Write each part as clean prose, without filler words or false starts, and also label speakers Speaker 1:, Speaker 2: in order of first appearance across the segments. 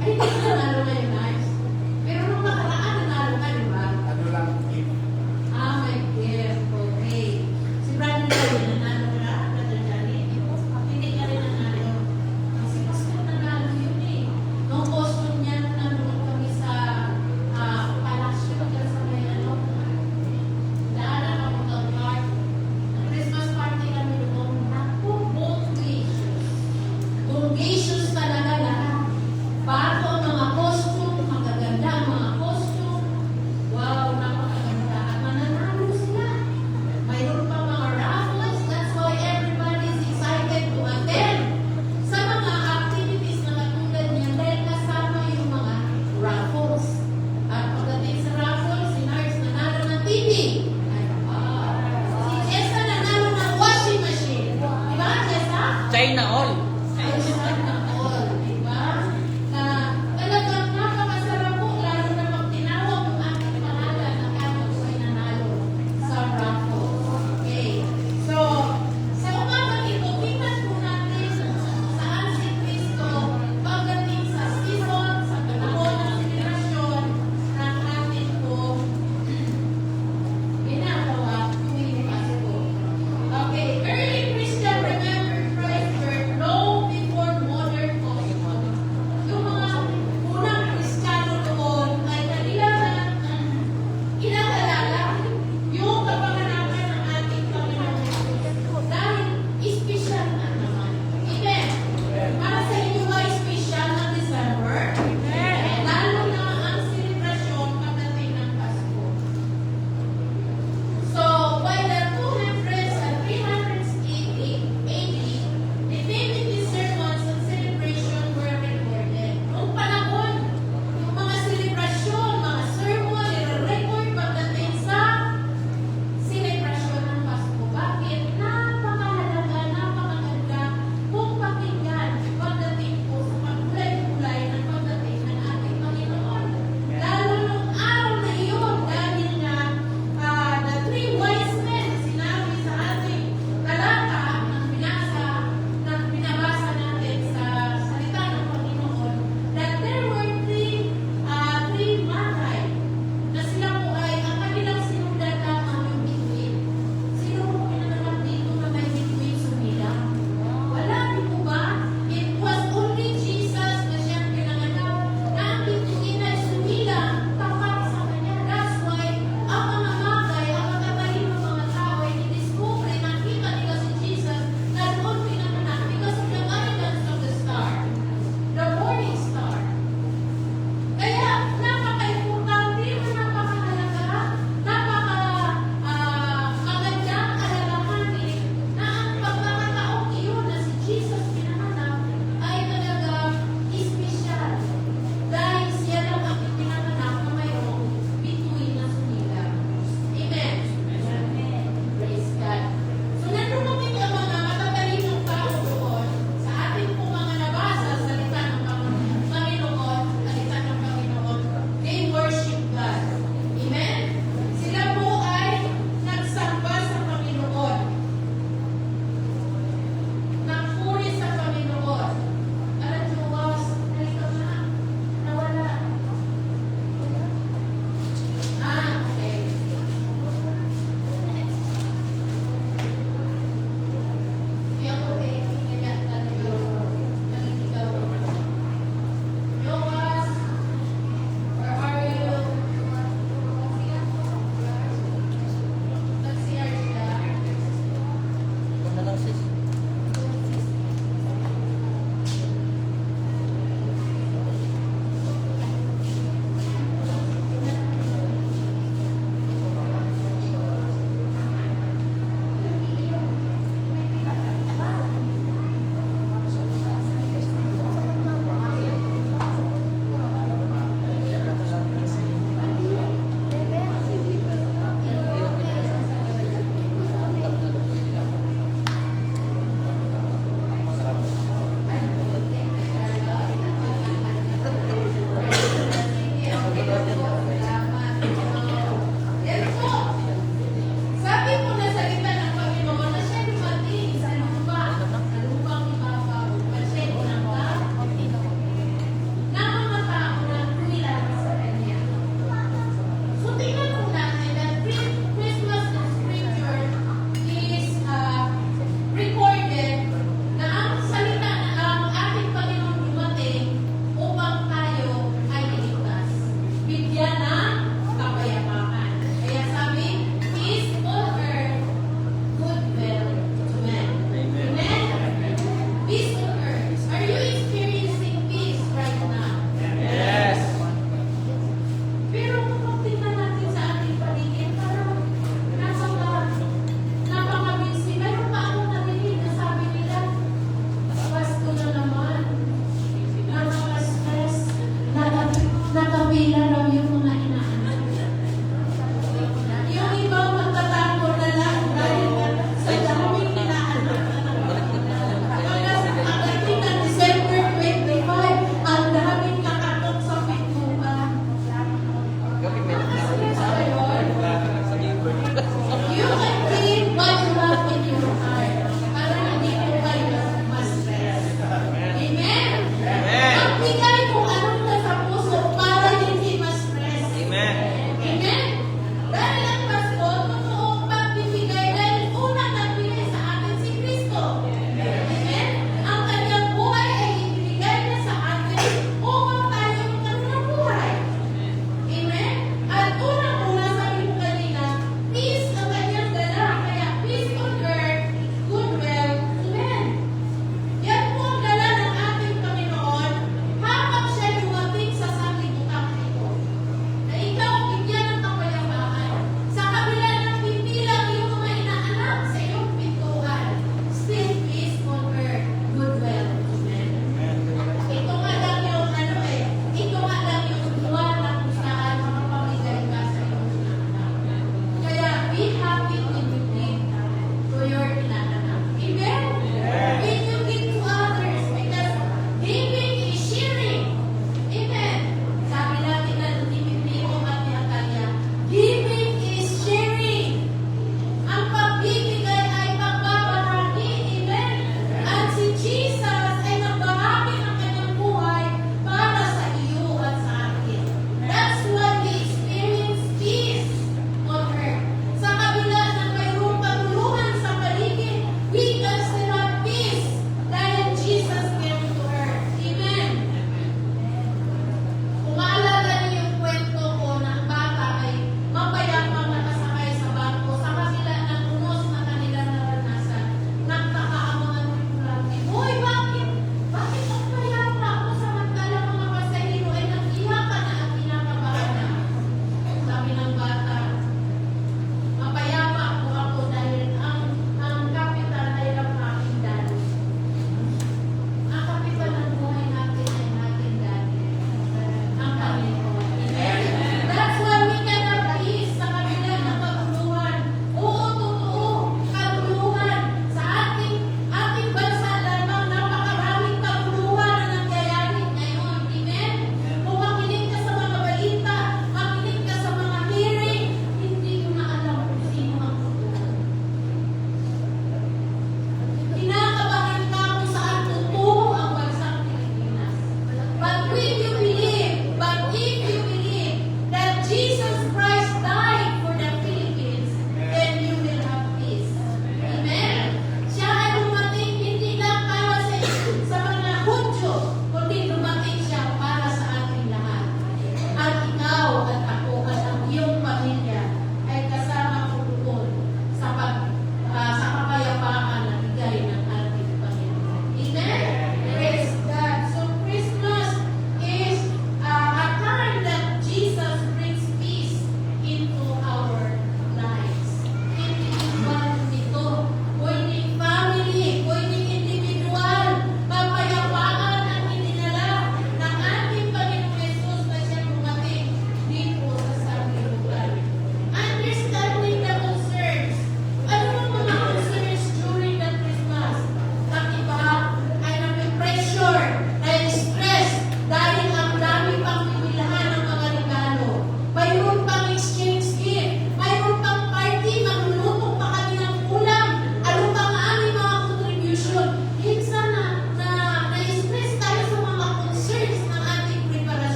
Speaker 1: Ay, hindi ka nanalo ngayon, guys. Pero nung nakaraan, nanalo ka, di ba?
Speaker 2: Ano lang, gift.
Speaker 1: Ah, may gift. Okay. Si Brother Johnny, nanalo ka? Brother Johnny? Hindi ka rin nanalo. Kasi Pastor nanalo yun eh. Nung Boston niya, nung nanonood kami sa palasyo, sa may ano, daanan ako ng park. Christmas party kami doon. Naku, both gracious. Gracious talaga lahat. Bago ang mga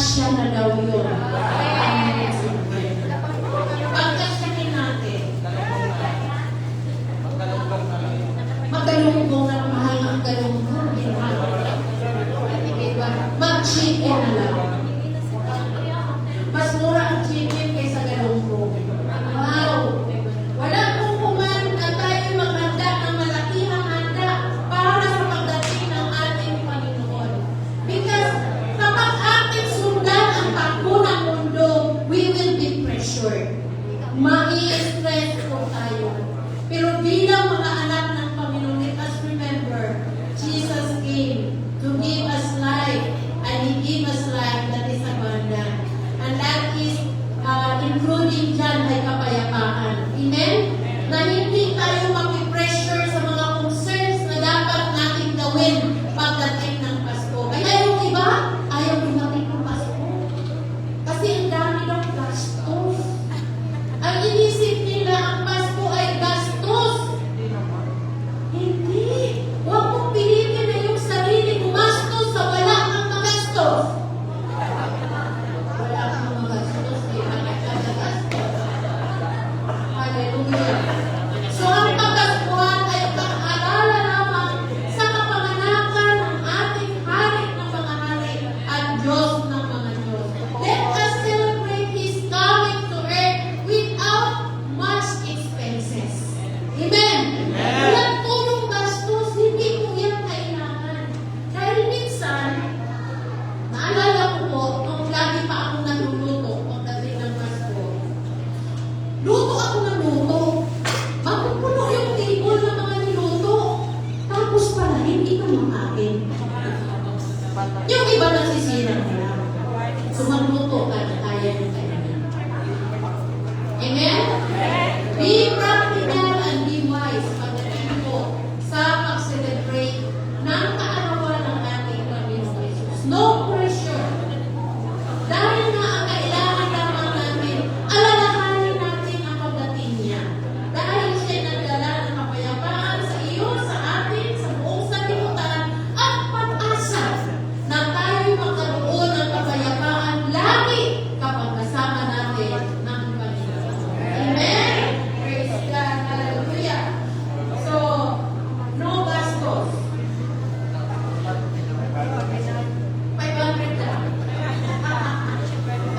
Speaker 1: kasya na daw yun. Pagkasyahin natin, magkalunggong na mahal ang galunggong. Mag-chicken na lang. Mas mura ang chicken kaysa galunggong. Wow! Wala pong kumain na tayo maghanda ng malakihang handa para sa pagdating ng ating Panginoon. Because kapag ating sundan ang takbo ng mundo, we will be pressured. Mai-stress po tayo. Pero bilang mga anak ng Panginoon, let us remember, Jesus came to give us life, and He gave us life that is abundant. And that is including dyan ay kapayapaan. Amen? Na hindi tayo mapipressure sa mga concerns na dapat natin gawin pagdating ng Pasko. Kaya yung iba, ayaw dumating ng Pasko. Kasi ang dami ng gastos. Ang inisip nila ang Pasko ay gastos. Hindi. Huwag mong pilitin na yung sarili gumastos sa wala kang magastos. Wala kang magastos, di ba? Nagkagastos. Hallelujah. So, ang pagkaskuhan ay pag-alala naman sa kapanganakan ng ating hari ng mga hari at Diyos ng mga Diyos. Let us celebrate His coming to earth without much expenses. Amen? Walang tulong gastos, hindi po yan kailangan. Dahil minsan, naalala ko po, nung lagi pa akong nagluluto pagdating ng Pasko, luto ako ng luto. Mapupuno yung table ng mga niluto. Tapos pala, hindi ka makain. Yung iba nasisira na lang. So magluto ka na kaya yung kailangan. Amen? Be practical and be wise pagdating po sa pag-celebrate ng kaarawan ng ating Panginoon Jesus. No pressure. Dahil nga ang kailangan lamang natin, alalahanin natin ang pagdating niya. Dahil siya nagdala ng kapayapaan sa iyo, sa atin, sa buong sanlibutan, at pag-asa na tayo magkaroon ng kapayapaan lagi kapag kasama natin ng Panginoon. Amen? Praise God. Hallelujah. So, no gastos. 500 lang.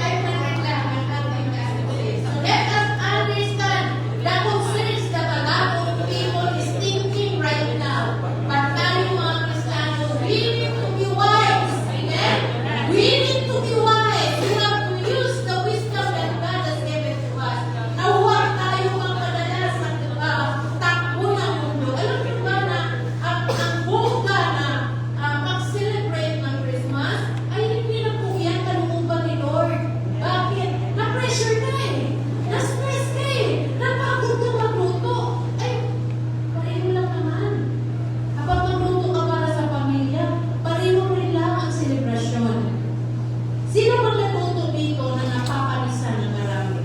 Speaker 1: 500 lang ang ating gastos. So, let us understand the concerns that a lot of people is thinking right now. But tayo mga Kristiyano, we need to be wise. Amen? We need to be wise. We have to use the wisdom that God has given to us. Na huwag tayo magpadala sa takbo ng mundo. Alam niyo ba na ang buka na mag-celebrate ng Christmas ay hindi na po yan kalooban ni Lord. Bakit? Na-pressure ka eh. Na-stress ka eh. Napagod ka magluto. Ay, pareho lang naman. Kapag magluto ka para sa pamilya, pareho rin lang ang selebrasyon. Sino magluto dito na napapalisan ng marami?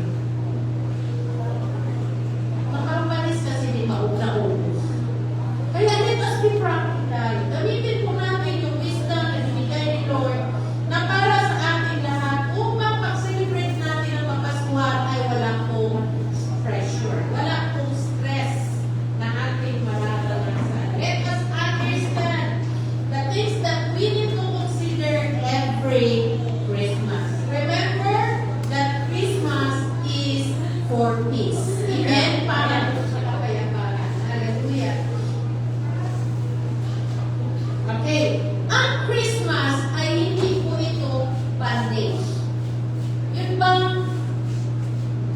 Speaker 1: Makapalis kasi di maubos. Kaya let us be practical. Gamitin po natin yung wisdom na binigay ni Lord na para sa ating lahat upang pag-celebrate natin ang Kapaskuhan ay wala pong pressure, wala pong stress na ating mararanasan. Let us understand the things that we need to consider every Christmas. Remember that Christmas is for peace. Amen? Para sa kapayapaan. Hallelujah. Okay. Ang Christmas ay hindi po ito bondage. Yun bang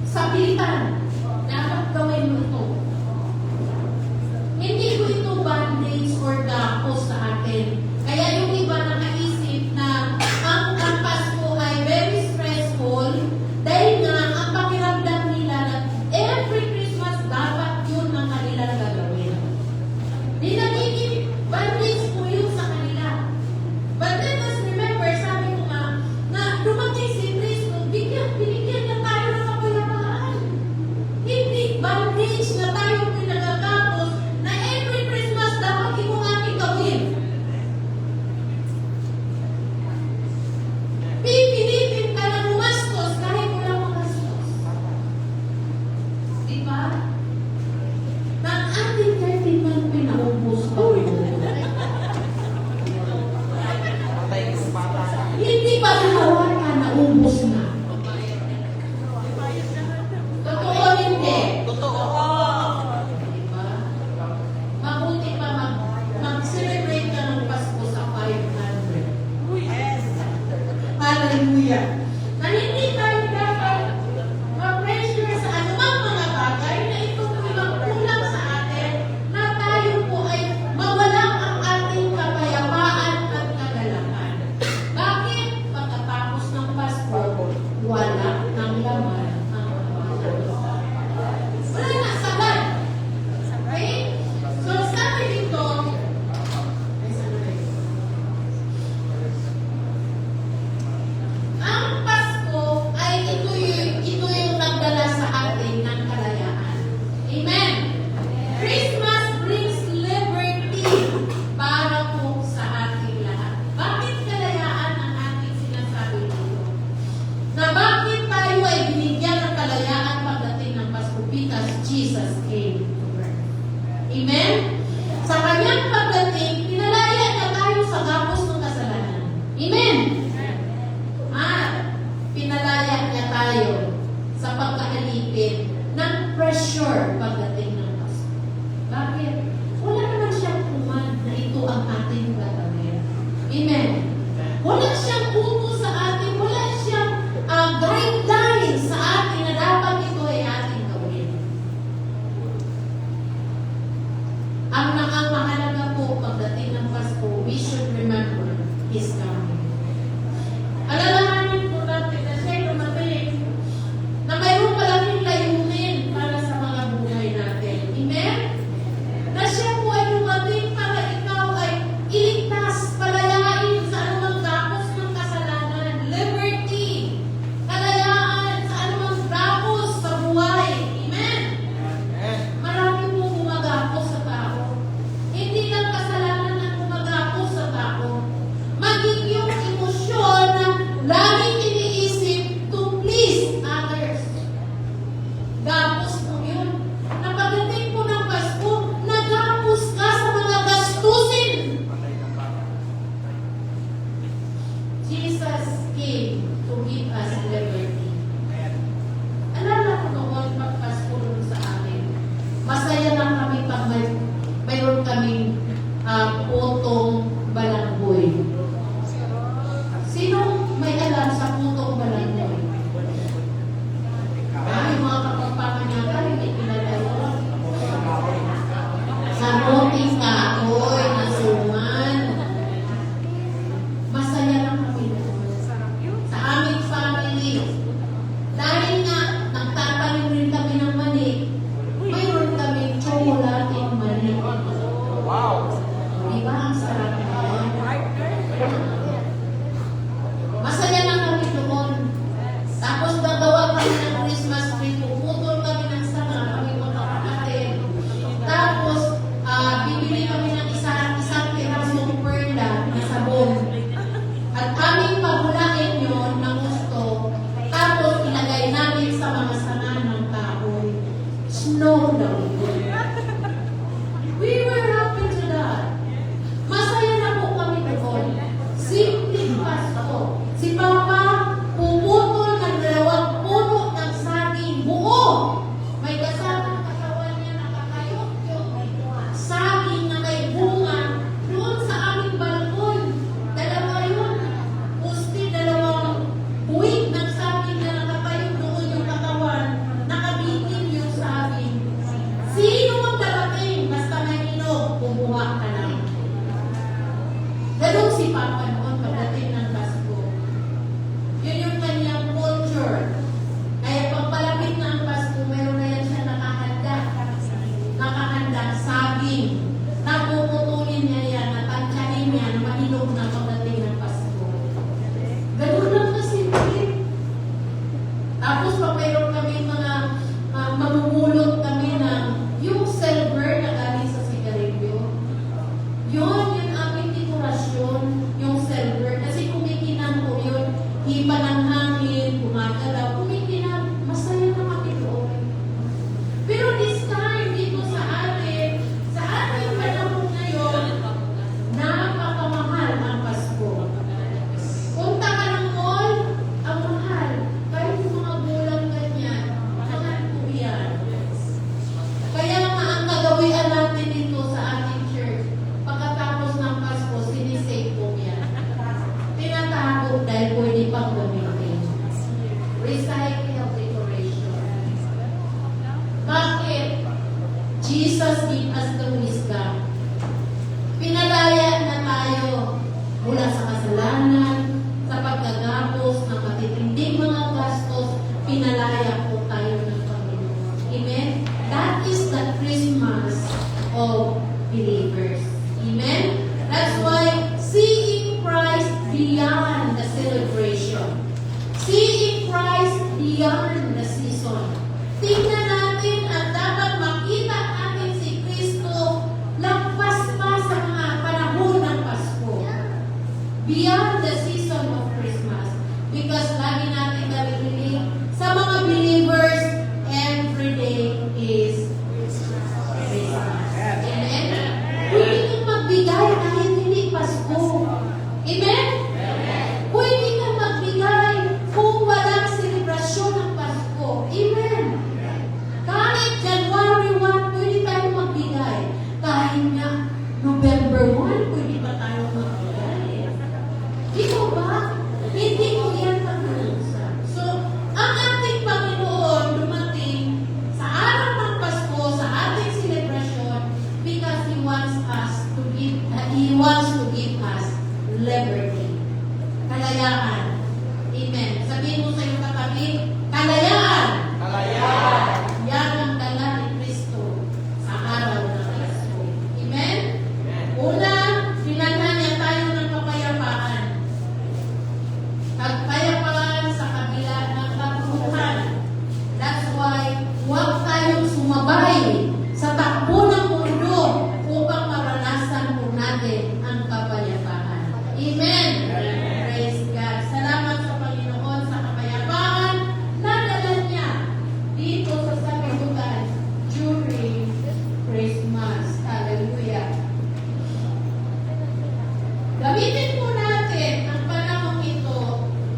Speaker 1: sa pilitan, dapat gawin mo ito. Hindi po ito bondage or gapos sa atin. Kaya yung iba nakaisip na ang magagawa ka, naubos na. Totoo hindi. Diba? Mabuti pa mag-celebrate ka ng Pasko sa 500. Hallelujah. Na hindi tayo dapat ma-pressure sa anumang mga bagay na ito kulang sa atin, na tayo po ay mawalang ang ating kapayapaan at kagalakan. Bakit? Pagkatapos ng Pasko, wala ng laman ang mga wala na, sagad. Okay? So, sabi dito, ang Pasko ay ito yung nagdala sa atin ng kalayaan. Amen? Christmas brings liberty para po sa ating lahat. Bakit kalayaan ang ating sinasabi dito? Na bakit tayo ay binigyan ng kalayaan pagdating ng Pasko? Because Jesus came to earth. Amen? Sa kanyang pagdating, pinalaya na tayo sa gapos ng kasalanan. Amen? Pinalaya niya tayo sa pagkaalipin ng pressure pagdating ng Pasko. Bakit? Wala naman siyang command na ito ang ating gagawin. Amen? Wala siyang utos sa atin, wala siyang guideline sa atin na dapat ito ay ating gawin. Ang mahalaga po pagdating ng Pasko, we should remember His coming. Alalahanin po natin na siya'y dumating na mayroong malaking layunin para sa mga buhay natin. Amen? Na siya po ay dumating para ikaw ay iligtas, palayain sa anumang gapos ng kasalanan. bago dahil pwede pang gamitin. Recycle of decoration. Bakit? Jesus gave us the wisdom. Pinalaya na tayo mula sa kasalanan, sa pagkagapos ng matitinding mga gastos, pinalaya po tayo ng Panginoon. Amen? That is the Christmas of believers. Amen? That's why seeing Christ beyond the celebration. Seeing Christ beyond the season. Tingnan natin at dapat makita natin si Kristo lagpas pa sa mga panahon ng Pasko. Beyond the season of Christmas. Because lagi natin naririnig sa mga believers, every day is Christmas. Amen? Pwede kang magbigay kahit hindi Pasko. Amen? Pwede kang magbigay kung walang selebrasyon ng Pasko. Amen? Kahit January 1, pwede tayong magbigay. Kahit nga November 1, pwede pa tayong magbigay. Ikaw ba? Hindi ko yan pag-uusap. So, ang ating Panginoon dumating sa araw ng Pasko, sa ating celebration, because He wants to give us liberty. Kalayaan. Amen. Sabihin mo sa iyong kapatid, kalayaan. Kalayaan. Yan ang dala ni Kristo sa araw ng Pasko. Amen? Una, binalhan niya tayo ng kapayapaan. Kapayapaan sa kabila ng katuluhan. That's why, huwag tayong sumabay sa takbo ng mundo upang maranasan po natin ang kapayapaan. Amen? Praise God. Salamat sa Panginoon sa kapayapaan na dala niya dito sa sanlibutan during Christmas. Hallelujah. Gamitin po natin ang panahon ito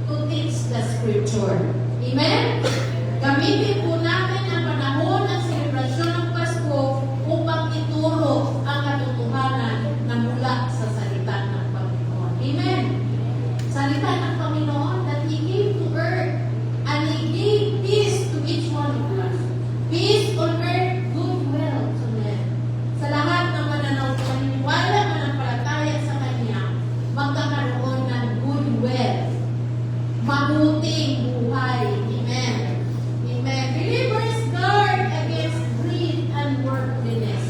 Speaker 1: to teach the Scripture. Amen? Gamitin po natin ang panahon ng selebrasyon ng Pasko upang ituro ang katotohanan na mula sa salita ng Panginoon. Amen? Salita ng Panginoon that He gave to earth and He gave peace to each one of us. Peace on earth, goodwill to men. Sa lahat ng maniniwala, manampalataya sa Kanya, magkakaroon ng goodwill. Mabuting buhay. Amen. Amen. Believers guard against greed and worldliness.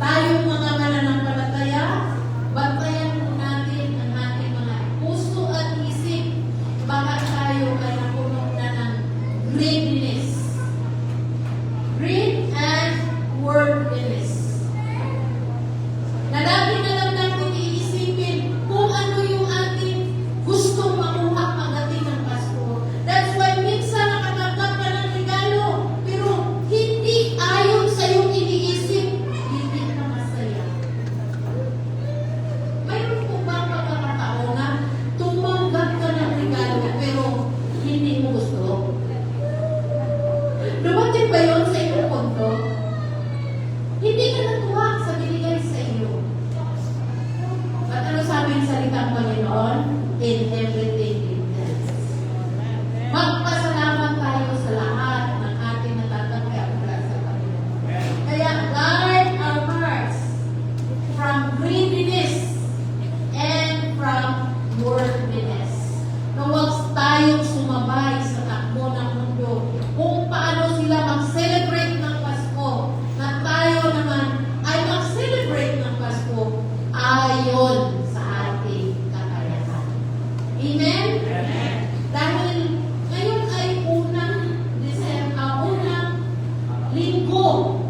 Speaker 1: Tayong mga mananampalataya, bantayan po natin ang ating mga puso at isip. Baka tayo ay napuno na ng greediness. Greed and worldliness. Na lagi na lang natin iisipin kung ano yung ating gustong makuha pagdating ng Pasko. That's why minsan nakatanggap ka ng regalo, pero hindi ayon sa iyong iniisip, hindi ka masaya. Mayroon po ba pagkakataon na tumanggap ka ng regalo, pero hindi mo gusto? Dumating ba yun sa iyong punto? Hindi ka natuwa sa binigay sa iyo. At ano sabi ng salita ng Panginoon? In everything give thanks. Magpasalamat tayo sa lahat ng ating natatanggap mula sa Panginoon. Kaya guard our hearts from greediness and from worldliness. Na huwag tayong sumabay sa takbo ng mundo kung paano sila mag-celebrate ng Pasko, na tayo naman ay mag-celebrate ng Pasko ayon sa ating kakayahan. Amen? Amen. Dahil ngayon ay unang linggo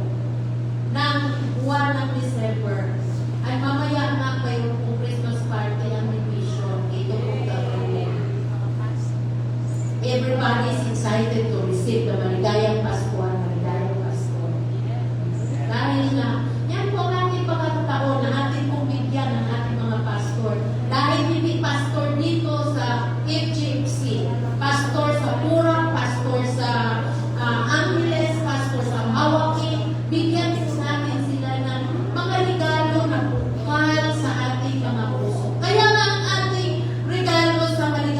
Speaker 1: ng buwan ng December. Ay mamaya nga mayroon pong Christmas party ang division. Ito pong gagawin. Everybody is excited to receive the maligayang Pasko at maligayang Pasko. Dahil na, yan po ang ating pagkakataon na ating pong bigyan ng ating mga pastor. Dahil hindi pastor dito sa FGMC, pastor sa Purang, pastor sa Angeles, pastor sa Mawaki, bigyan po natin sila ng mga regalo na bukal sa ating mga puso. Kaya nga ang ating regalo sa maligayang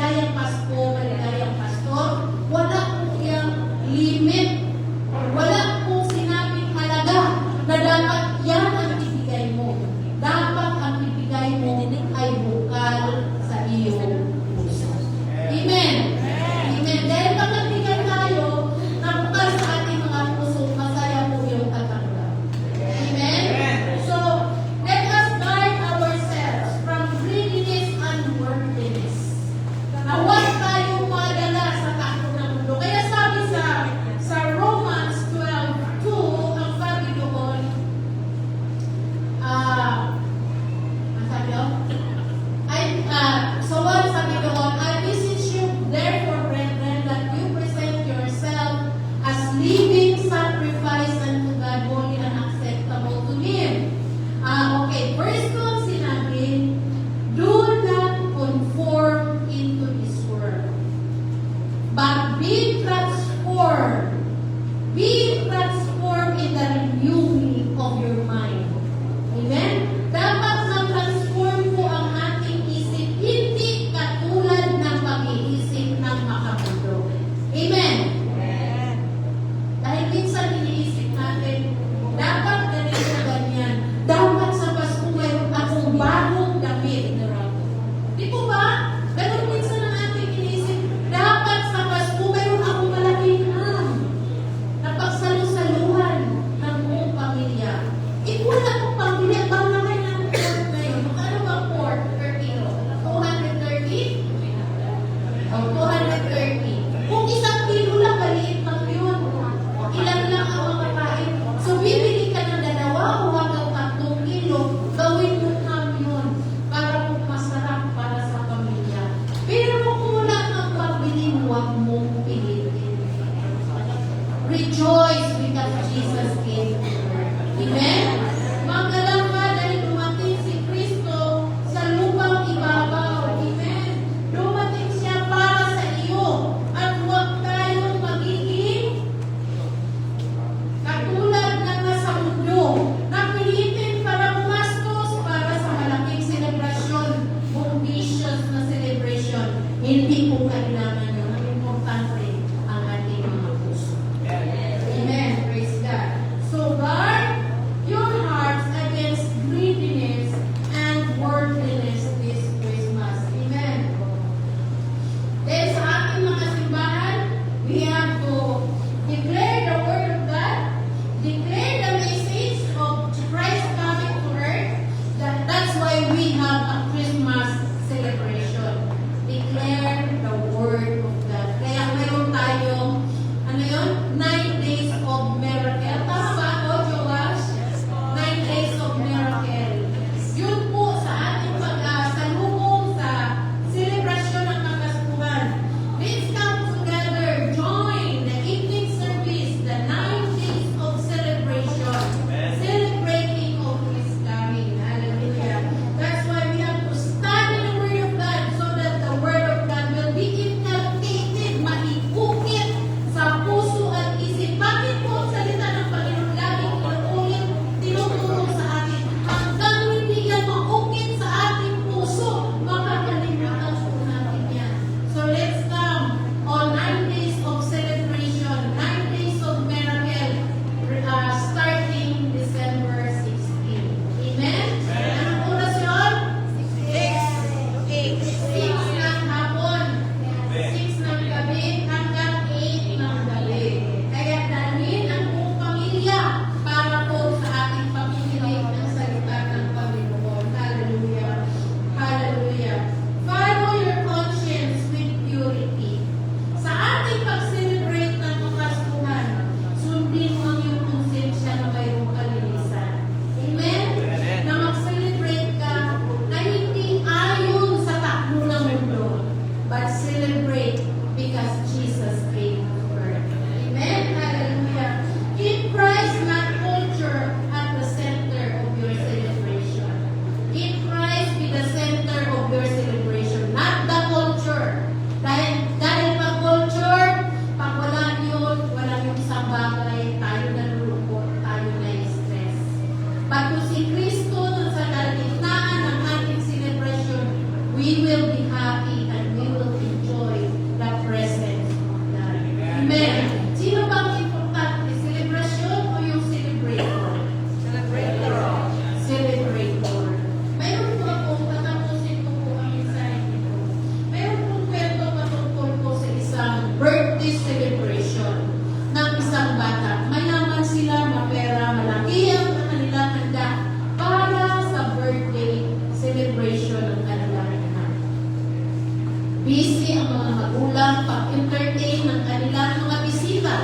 Speaker 1: Busy ang mga magulang pag-entertain ng kanilang mga bisita.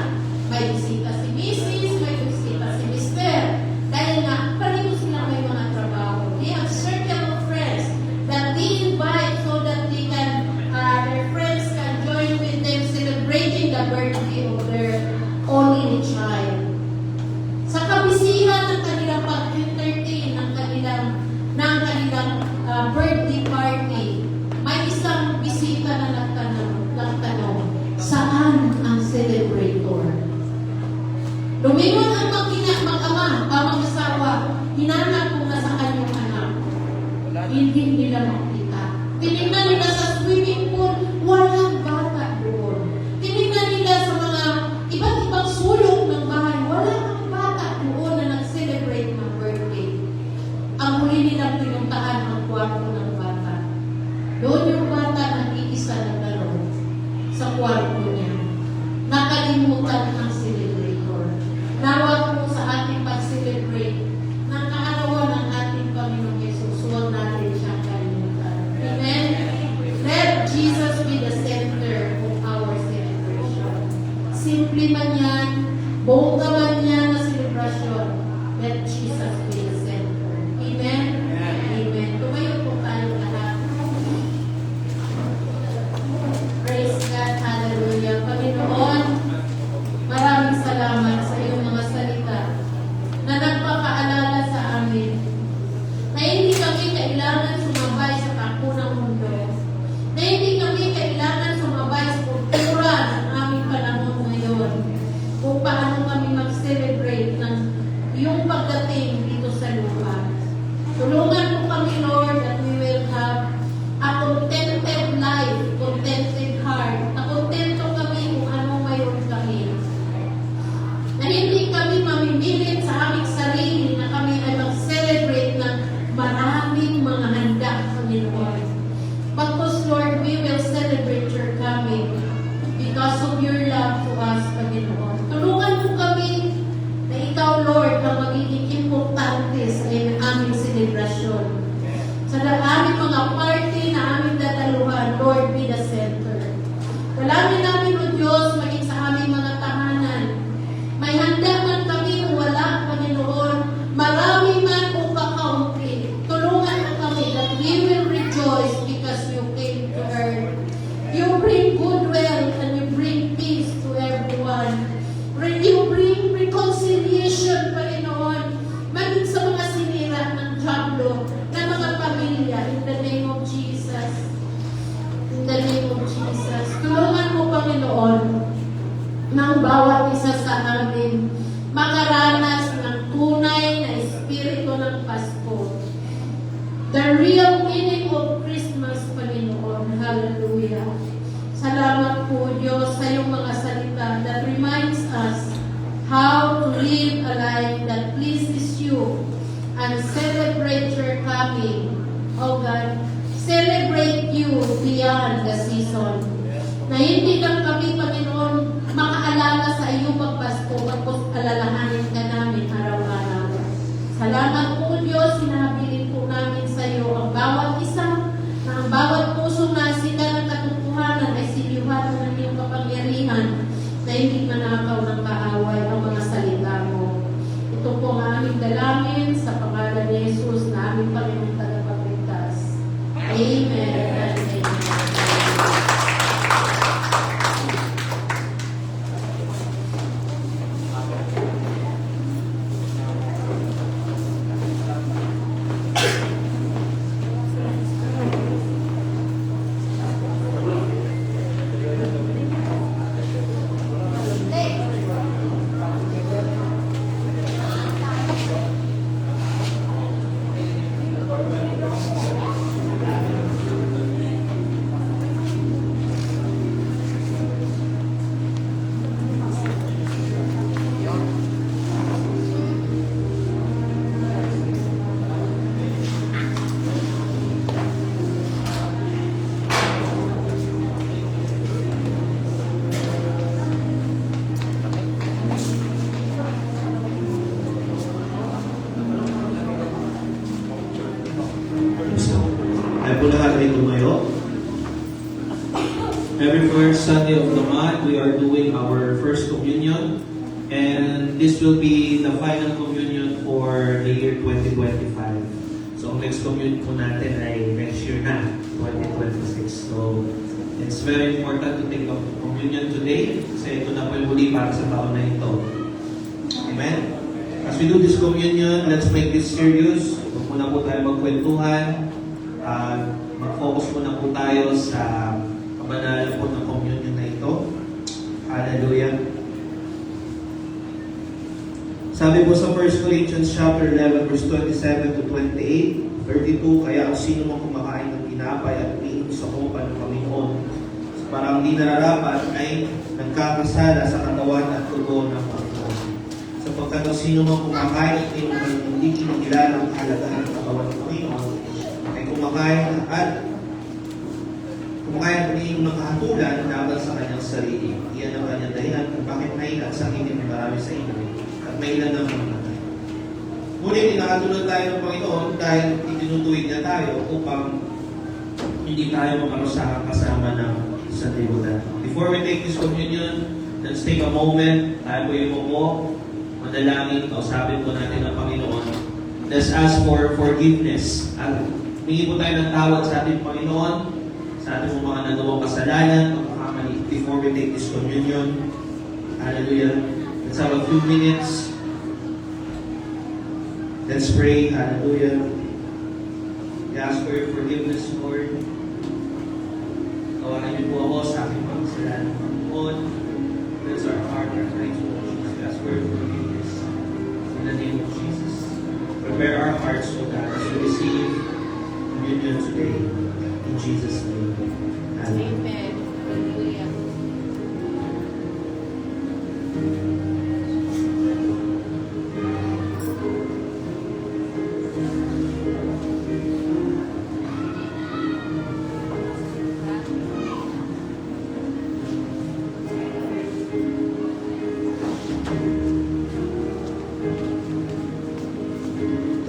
Speaker 1: May bisita si Mrs., may bisita si Mr. Dahil nga, pareho sila may mga trabaho. They have circle of friends that they invite so that they can, their friends can join with them celebrating the birthday of their only child. Sa kabisihan ng kanilang pag-entertain ng kanilang birthday party, may isang bisita na nagtanong, saan ang celebrator? Lumingon ang mag-ama, mag-asawa, hinanap ko na sa kanyang anak. Hindi nila makita. Tinignan nila sa swimming pool, walang bata doon. Tinignan nila sa mga iba't ibang sulok ng bahay, walang bata doon na nag-celebrate ng birthday. Ang huli nilang pinuntahan ang kwarto ng bata. Doon yung bata nag-iisa na dalaw sa kwarto niya. Nakalimutan ang celebrator. Nawag po sa ating pag-celebrate ng kaarawan ng ating Panginoong Yesus. Huwag natin siyang kalimutan. Amen? Let Jesus be the center of our celebration. Simple man yan, bongga man yan na celebration, let Jesus be the center. Amen? Amen. Tumayo po tayo lahat. Praise God. Hallelujah. Panginoon, maraming salamat sa iyong mga salita na nagpapaalala sa amin na hindi kami kailangan sumabay sa takbo ng mundo, na hindi kami kailangan sumabay sa kultura ng aming panahon ngayon kung paano kami mag-celebrate ng iyong pagdating dito sa lupa. Tulungan mo kami, Lord, that we will have a contented life, contented heart, na kontento kami kung ano mayroon kami. Na hindi kami mamimilit sa aming sarili na kami ay mag-celebrate ng maraming mga handa, Panginoon. Because, Lord, we will celebrate your coming because of your love to us, Panginoon. Tulungan mo kami na ikaw, Lord, ang magiging importante sa aming celebration. Sa aming mga party na aming dadaluhan, Lord, be the center. Dalangin namin, O Diyos, maging sa aming mga tahanan. May handa man kami o wala, Panginoon, marami man o kakaunti. Tulungan mo kami that we will rejoice because you came to earth. You bring goodwill and you bring peace to everyone. You bring reconciliation, Panginoon, maging sa mga sinira ng diablo, ng mga pamilya, in the name of Jesus. In the name of Jesus. Tulungan mo, Panginoon, ng bawat isa sa amin makaranas ng tunay na espiritu ng Pasko. The real meaning of Christmas, Panginoon. Hallelujah. Salamat po, Diyos, sa iyong mga salita that reminds us how to live a life that pleases you and celebrate your coming. Oh God, celebrate you beyond the season. Na hindi lang kami, Panginoon, makaalala sa iyong pagpasko, tapos alalahanin ka namin araw-araw. Salamat po, Diyos, sinabilin po namin sa iyo ang bawat isa, na ang bawat puso na sila ng katotohanan ay siliwatan ng iyong kapangyarihan, na hindi manakaw ng kaaway ang mga salita mo. Ito po ang aming dalangin sa pangalan ni Jesus na aming Panginoong tagapagligtas. Amen and amen.
Speaker 2: Every first Sunday of the month, we are doing our first communion. And this will be the final communion for the year 2025. So, ang next communion po natin ay next year na, 2026. So, it's very important to take up communion today kasi ito na po yung huli para sa taon na ito. Amen? As we do this communion, let's make this serious. Huwag muna po tayo magkwentuhan. Mag-focus muna po tayo sa kabanalan po ng communion na ito. Hallelujah. Sabi po sa 1 Corinthians chapter 11 verse 27 to 28, 32, kaya ang sino mang kumakain ng tinapay at umiinom sa kopa ng Panginoon parang di nararapat ay nagkakasala sa katawan at tugo ng Panginoon. Sapagkat ang sino mang kumakain at umiinom ng hindi kinikilala ang kahalagahan ng katawan ng Panginoon ay kumakain at umiinom ng kahatulan laban sa kanyang sarili. Iyan ang kanyang dahilan kung bakit may ilan sa akin marami sa inyo at may ilan ng mga natin. Ngunit inakatulad tayo ng Panginoon dahil itinutuwid niya tayo upang hindi tayo makarusahan kasama ng sanlibutan. Before we take this communion, let's take a moment. Tayo po yung upo, manalangin, kausapin po natin ang Panginoon. Let's ask for forgiveness. At humingi po tayo ng tawad sa ating Panginoon, sa ating mga nagawang kasalanan, pagkakamali, before we take this communion. Hallelujah. Let's have a few minutes. Let's pray. Hallelujah. We ask for your forgiveness, Lord. Tawagan niyo po ako sa aking mga kasalanan, Panginoon. Bless our heart, our minds, Lord Jesus. We ask for your forgiveness. In the name of Jesus. Prepare our hearts, O God, as we receive communion today. In Jesus' name. Amen.
Speaker 1: Amen. Hallelujah.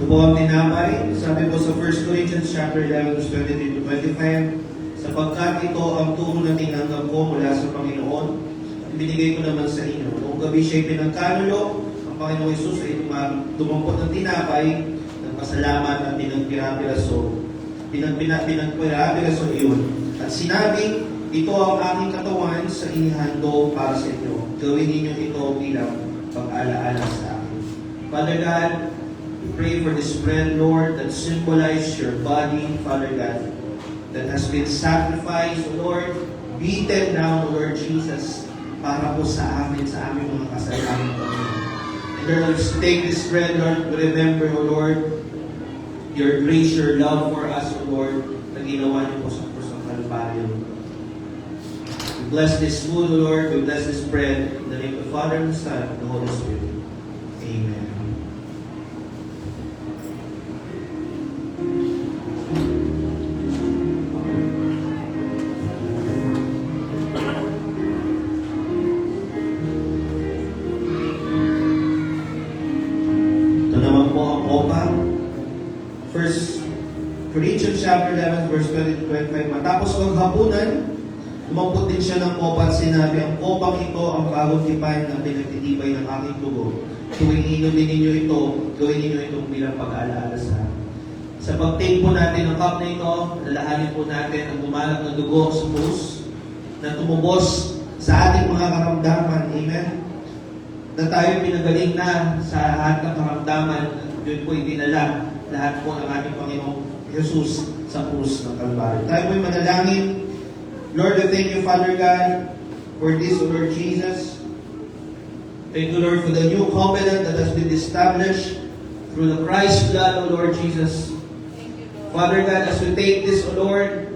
Speaker 2: Ito po ang tinapay. Sabi po sa 1 Corinthians chapter 11 verse 23 to 25, sapagkat ito ang turo na tinanggap ko mula sa Panginoon, ibinigay ko naman sa inyo. Noong gabi siya'y pinagkanulo, ang Panginoong Hesus ay dumampot ng tinapay, nagpasalamat at pinagpira-piraso iyon. At sinabi, ito ang aking katawan sa inihandog para sa inyo. Gawin ninyo ito bilang pag-alaala sa akin. Father God, we pray for this bread, Lord, that symbolizes your body, Father God, that has been sacrificed, Lord, beaten down, Lord Jesus, para po sa amin, sa aming mga kasalanan, Panginoon. And Lord, let's take this bread, Lord, to remember, O Lord, your grace, your love for us, O Lord, na ginawa niyo po sa krus ng Kalbaryo. We bless this food, O Lord, we bless this bread, in the name of the Father, and the Son, and the Holy Spirit. Amen. Corinthians chapter 11 verse 20 to 25. Matapos maghapunan, umampot din siya ng kopa at sinabi, ang kopang ito ang bagong tipan na pinagtitibay ng aking dugo. Tuwing inumin ninyo ito, gawin ninyo itong bilang pag-aalaala sa akin. Sa pag-take po natin ng cup na ito, lalahanin po natin ang dumalak na dugo sa krus na tumubos sa ating mga karamdaman. Amen? Na tayo pinagaling na sa lahat ng karamdaman, yun po idinala lahat po ng ating Panginoong Jesus sa krus ng Kalbaryo. Tayo po'y manalangin. Lord, I thank you, Father God, for this, O Lord Jesus. Thank you, Lord, for the new covenant that has been established through the Christ's blood, O Lord Jesus. Father God, as we take this, O Lord,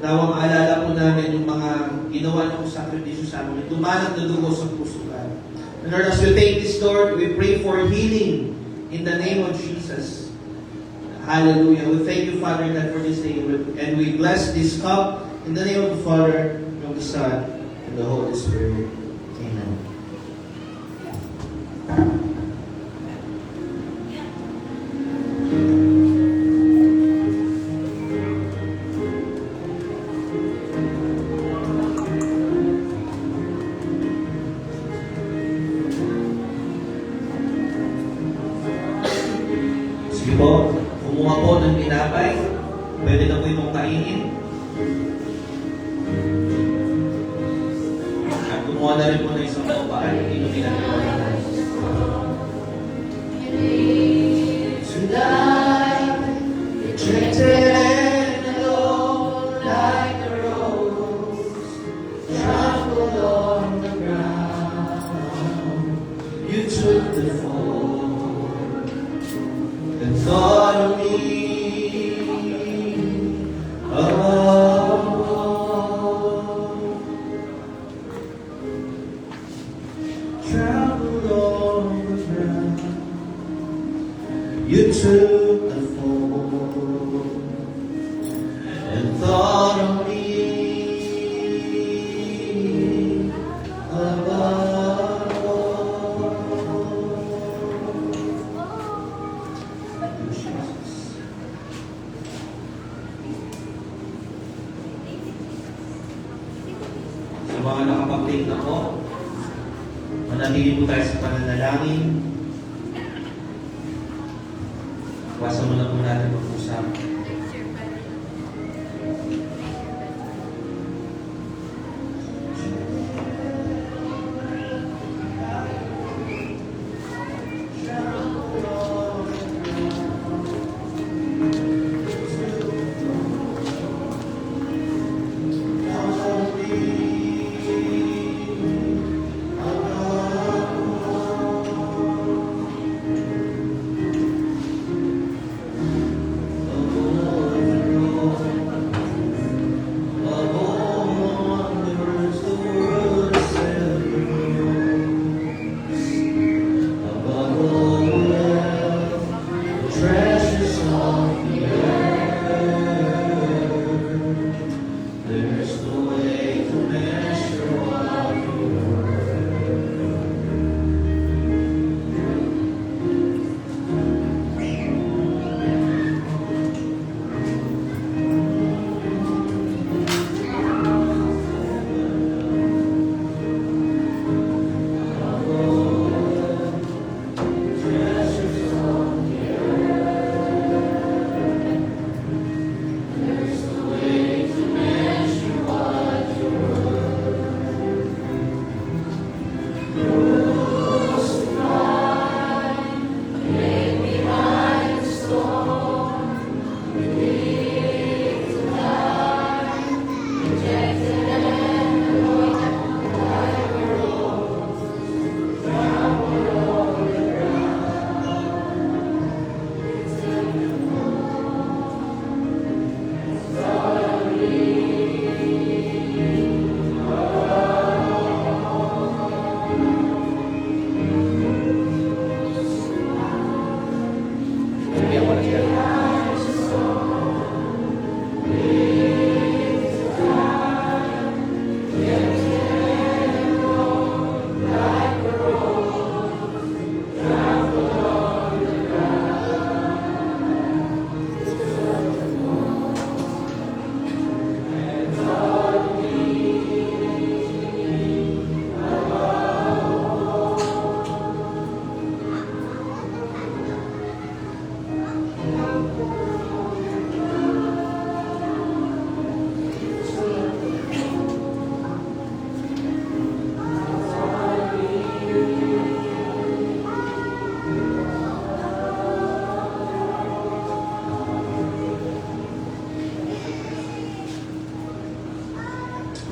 Speaker 2: nawang maalala po namin yung mga ginawa ng sakripisyo sa amin. Dumalag na dugo sa krus, O God. And Lord, as we take this, Lord, we pray for healing in the name of Jesus. Hallelujah. We thank you, Father God, for this day. And we bless this cup in the name of the Father, of the Son, and the Holy Spirit. Amen. Kumuha na rin po na isang kapaan. Inumin natin po naman. Tonight, rejected and alone like a rose, trampled on the ground. You took the fall and thought of me above all. Trampled on the ground. You took the fall and thought of me above all. Thank you, Jesus. Sa mga nakapag-take na po, manatili po tayo sa pananalangin. Iwasan mo na po natin mag-usap.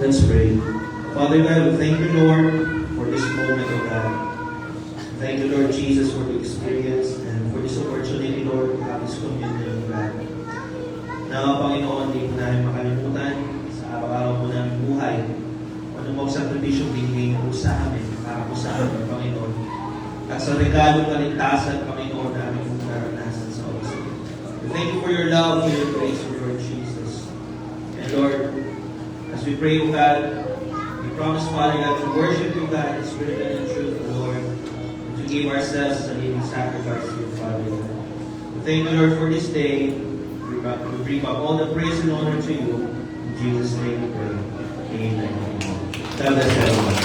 Speaker 2: Let's pray. Father God, we thank you, Lord, for this moment, O God. Thank you, Lord Jesus, for the experience and for this opportunity, Lord, to have this communion, O God. Na, Panginoon, hindi po namin makalimutan sa araw-araw po namin buhay. Anong mga sakripisyong binigay mo sa amin, para po sa amin, Panginoon. At sa regalong kaligtasan, Panginoon, na aming pong naranasan sa oras. Thank you for your love, for your grace, for Lord Jesus. And Lord, as we pray, O God, we promise, Father God, to worship you, God, in spirit and in truth, O Lord, and to give ourselves as a living sacrifice to you, Father God. We thank you, Lord, for this day. We bring up all the praise and honor to you. In Jesus' name we pray. Amen. God bless everyone.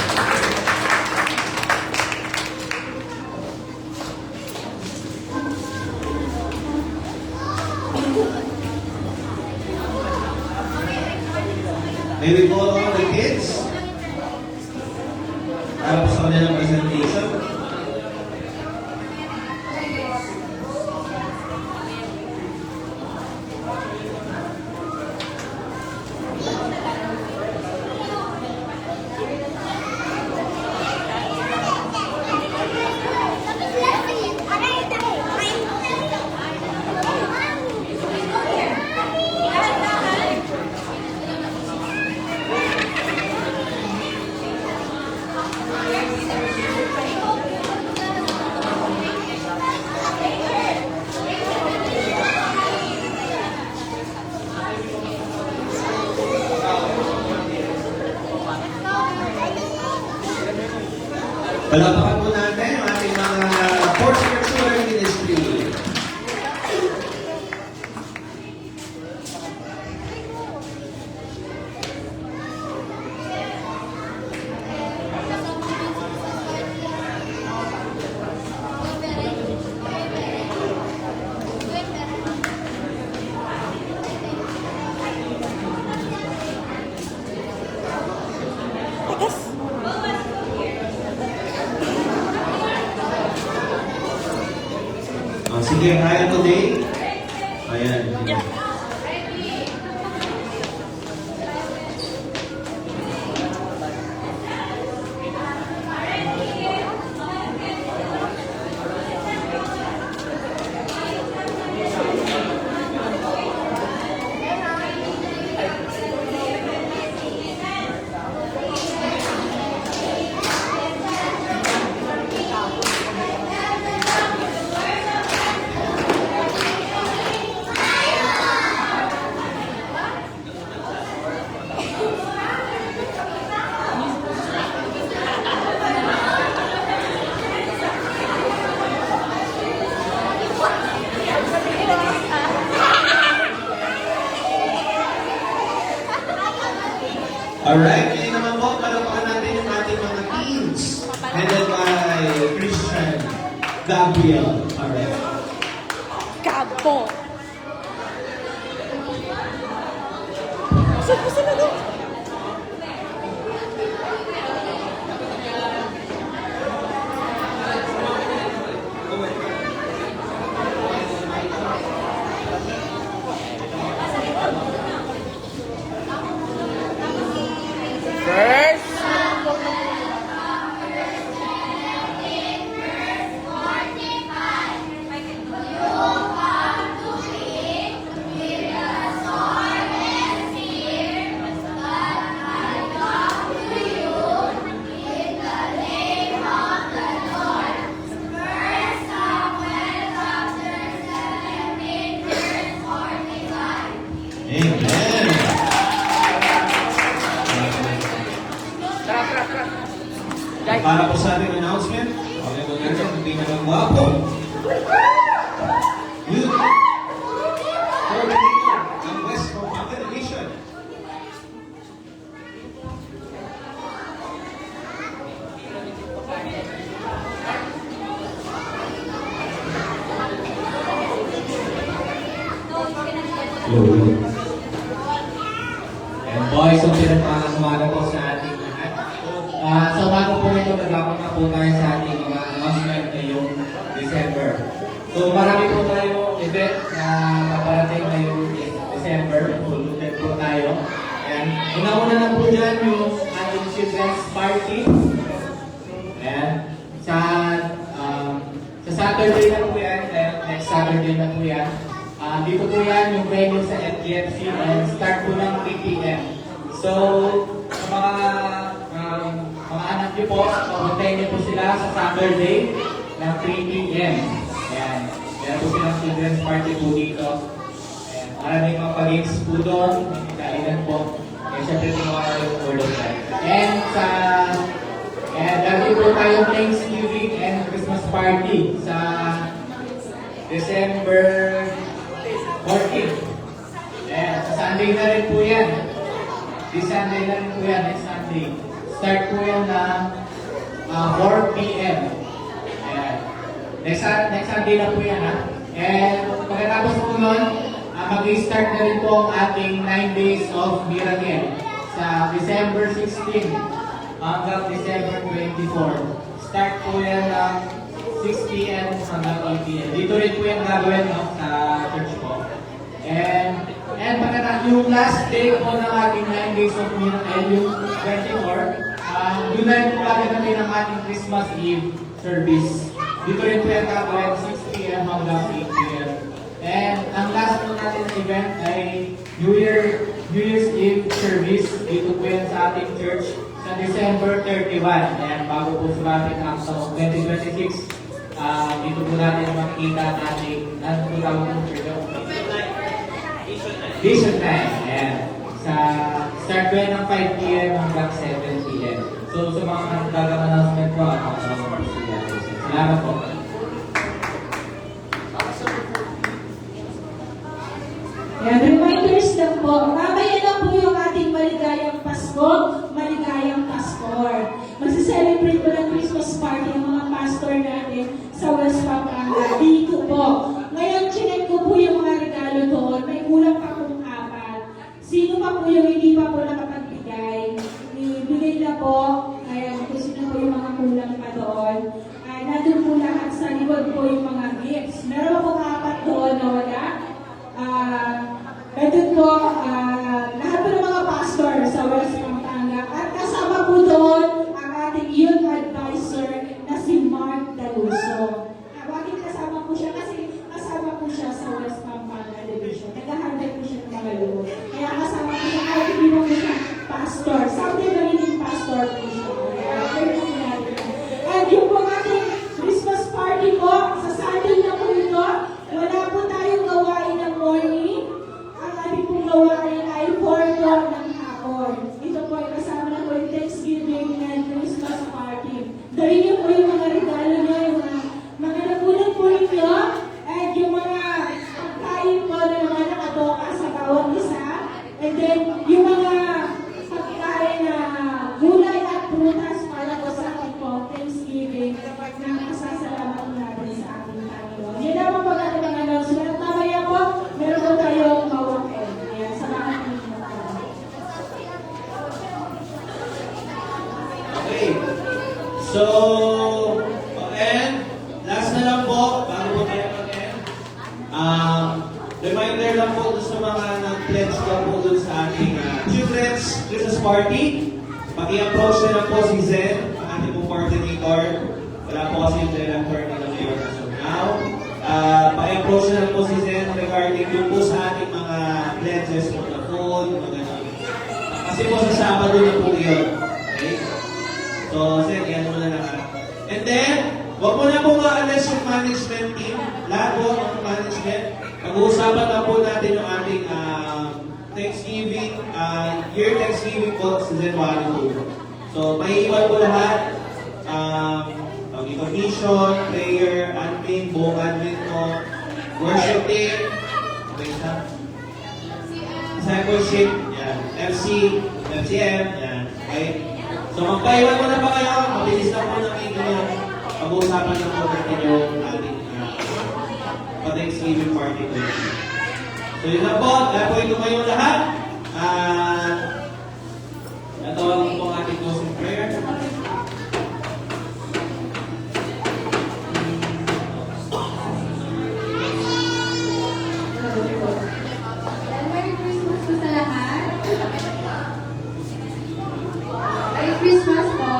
Speaker 2: May we call on the kids? Para po sa kanilang presentation. Palapakan po natin ang ating mga Force Pursuer Ministry. Sige, kaya today. Ayan. Alright, ngayon naman po, palapakan natin yung ating mga teams. Headed by Christian Gabriel. Alright.
Speaker 3: Gabo! Saan po sila doon? First!
Speaker 2: Amen. Para po sa ating announcement, okay po natin ang pinakagwapo. Youth Coordinator ng West Pampanga Division.
Speaker 4: And boys, so pinagpakas umaga po sa ating lahat. Sa umaga po ito, nagkakot na po tayo sa ating mga announcement ngayong December. So marami po tayo event na paparating ngayong December. Tulutan po tayo. And una-una na po dyan yung ating children's party. And sa Saturday na po yan, next Saturday na po yan. Dito po yan yung venue sa FGFC and start po ng 3 p.m. So, sa mga anak niyo po, papuntahin niyo po sila sa Saturday ng 3 p.m. Ayan. Meron po silang children's party po dito. Ayan. Maraming mga pag-games po doon. May kainan po. Kaya syempre tumawa yung Word of God. And dati po tayong Thanksgiving and Christmas party sa December 14. Ayan. Sa Sunday na rin po yan. This Sunday na rin po yan. Next Sunday. Start po yan ng 4 p.m. Ayan. Next Sunday na po yan, ha? And pagkatapos po nun, mag-start na rin po ang ating 9 days of miracle sa December 16. hanggang December 24. Start po yan ng 6 p.m. hanggang 8 p.m. Dito rin po yung gagawin, no, sa church po. And pagkatapos yung last day po ng ating 9 days of miracle, yung 24, doon na rin po gagawin ng ating Christmas Eve service. Dito rin po yung gagawin 6 p.m. hanggang 8 p.m. And ang last po natin na event ay New Year's Eve service. Dito po yan sa ating church sa December 31. Ayan, bago po sumating ang taong 2026. Dito po natin makikita ang ating, ano po tawag po church? Vision Time. Ayan. Sa start po yan ng 5 p.m. hanggang 7 p.m. So sa mga nagdagang announcement po, salamat po.
Speaker 1: Yan, reminders lang po. Mamaya na po yung ating maligayang Pasko, maligayang Paskor. Magsa-celebrate po ng Christmas party ang mga pastor natin sa West Pampanga. Dito po. Ngayon, chinek ko po yung mga regalo doon. May kulang pa pong 4. Sino pa po yung hindi pa po nakapagbigay? Ibigay na po. Ayan, kung sino po yung mga kulang pa doon. Nandun po lahat sa likod po yung mga gifts. Meron po 4 doon na wala. Ito po, lahat po ng mga pastor sa West Pampanga. At kasama po doon ang ating youth advisor na si Mark Daluso. Bakit kasama po siya? Kasi kasama po siya sa West Pampanga Division. Nag-handle po siya ng mga loob. Kaya kasama po siya, kahit hindi mo siya pastor. Someday magiging pastor po siya. At yung po ating Christmas party po, sa Sunday na po ito, wala po tayong gawain ng morning. Ang ating pong gawain ay 4 po ng hapon. Ito po ay kasama na po yung Thanksgiving and Christmas party. Dahil niyo po yung mga regalo niyo, yung mga napunan po ninyo, at yung mga pagkain po na naman nakatoka sa bawat isa. And then, yung mga pagkain na gulay at prutas para po sa ating po Thanksgiving na masasalamat natin sa ating Panginoon. Yan naman po natin mga announcement. At mamaya po, meron po tayong mawakin. Ayan, salamat po ninyo.
Speaker 2: Okay. So, and last na lang po, bago po tayo mag-end. Reminder lang po doon sa mga nag-pledge ka po doon sa ating Children's Christmas Party. Paki-approach na lang po si Zen, ang ating pong coordinator. Wala po kasi yung director na ngayon as of now. Paki-approach na lang po si Zen regarding yung po sa ating mga pledges po na phone, mga ganun. Kasi po sa Sabado na po yun. Okay? So, Zen, yan mo na lahat. And then, huwag mo na po maalis yung management team. Lahat po ng management. Pag-uusapan na po natin yung ating Thanksgiving, year Thanksgiving po sa January 2. So, may iwan po lahat. Commission, prayer, admin, buong admin po, worship team, discipleship, yan, FC, FCM, yan, okay? So, magpaiwan mo na pa kayo, mabilis na po ng inyo, pag-uusapan na po natin yung ating Thanksgiving party ko. So, yun na po, kaya po ito kayo lahat. Natawag po ang ating closing prayer.
Speaker 5: Merry Christmas po sa lahat. Merry Christmas po.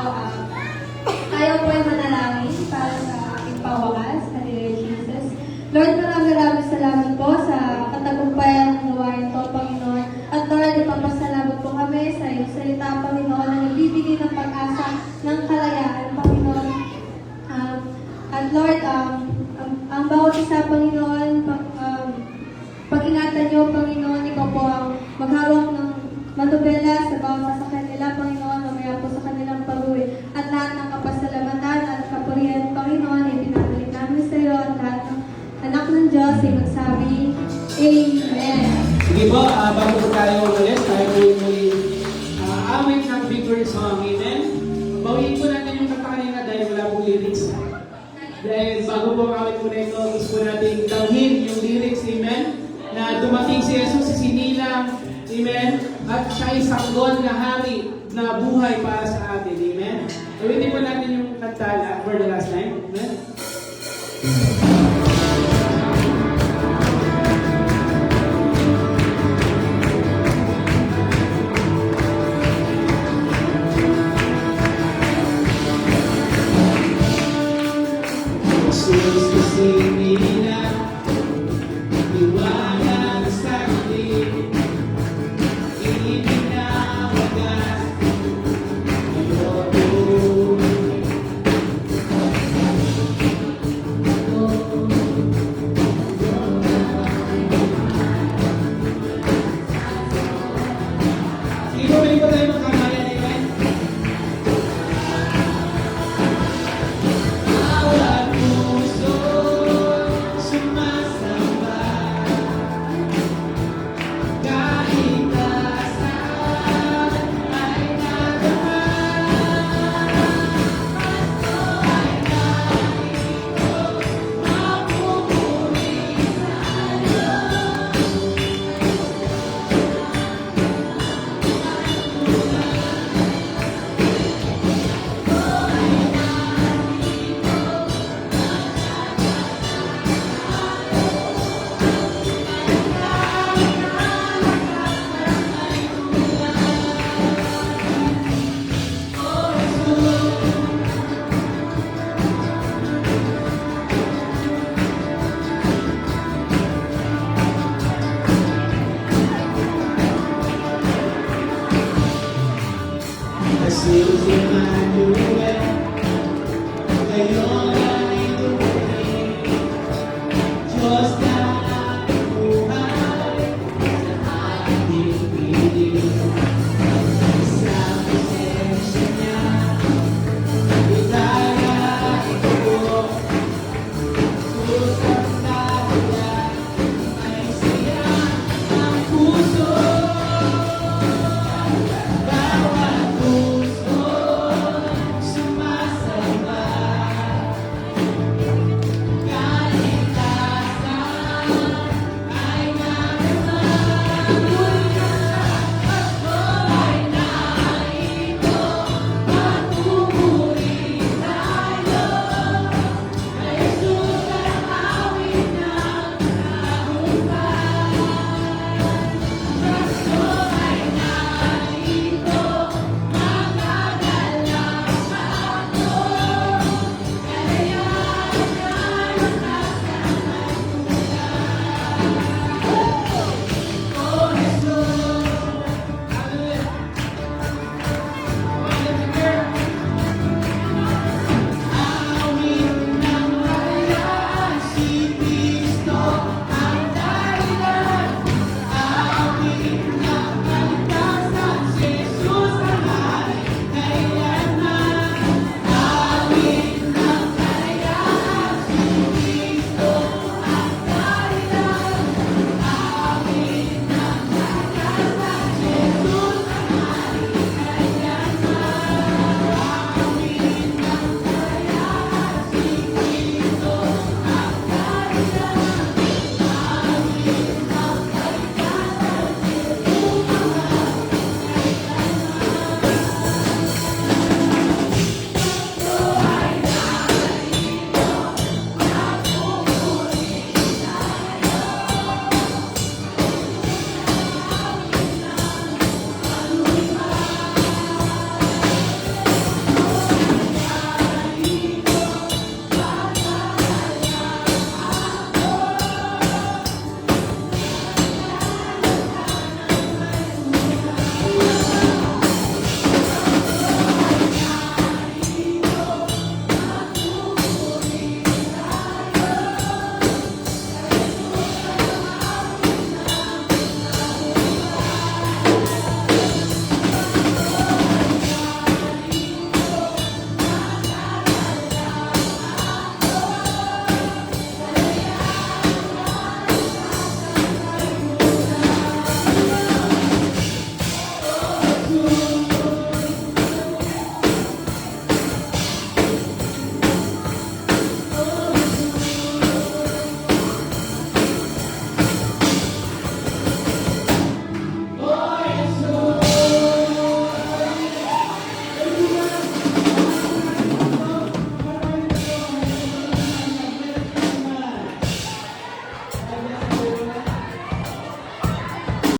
Speaker 5: Tayo po ay manalangin para sa aking pawakas, Hallelujah Jesus. Lord, maraming salamat po sa katagumpayan ng gawain to, Panginoon. At Lord, ipapasalamat po kami sa iyong salita, Panginoon, na nagbibigay ng pag-asa ng kalayaan, Panginoon. At Lord, ang bawat isa, Panginoon, pag-ingatan niyo, Panginoon, ikaw po ang maghawak ng manubela sa bawat sa kanila, Panginoon, mamaya po sa kanilang pag-uwi. At lahat ng kapasalamatan at kapurihan, Panginoon, ibinabalik namin sa iyo at lahat ng anak ng Diyos ay magsabi, Amen.
Speaker 6: Sige po, bago po tayo ulit, tayo po muli awit ng victory song, Amen. Bawiin po natin yung kanina dahil wala pong lyrics. Dahil bago po ang awit po na ito, gusto po natin tawhin yung lyrics, Amen, na dumating si Jesus, sinilang, Amen, at siya ay sanggol na hari na buhay para sa atin, Amen. Ulitin po natin yung kantala for the last time. Amen? Jesus kasing liwanag sa akin, ininawagan, ayoko. Sige po, balik po tayo magkamayan, amen? Bawat puso sumasamba, kahit nasaan ay nadama. Ay narito, mapupuri Jesus Emmanuel, ngayon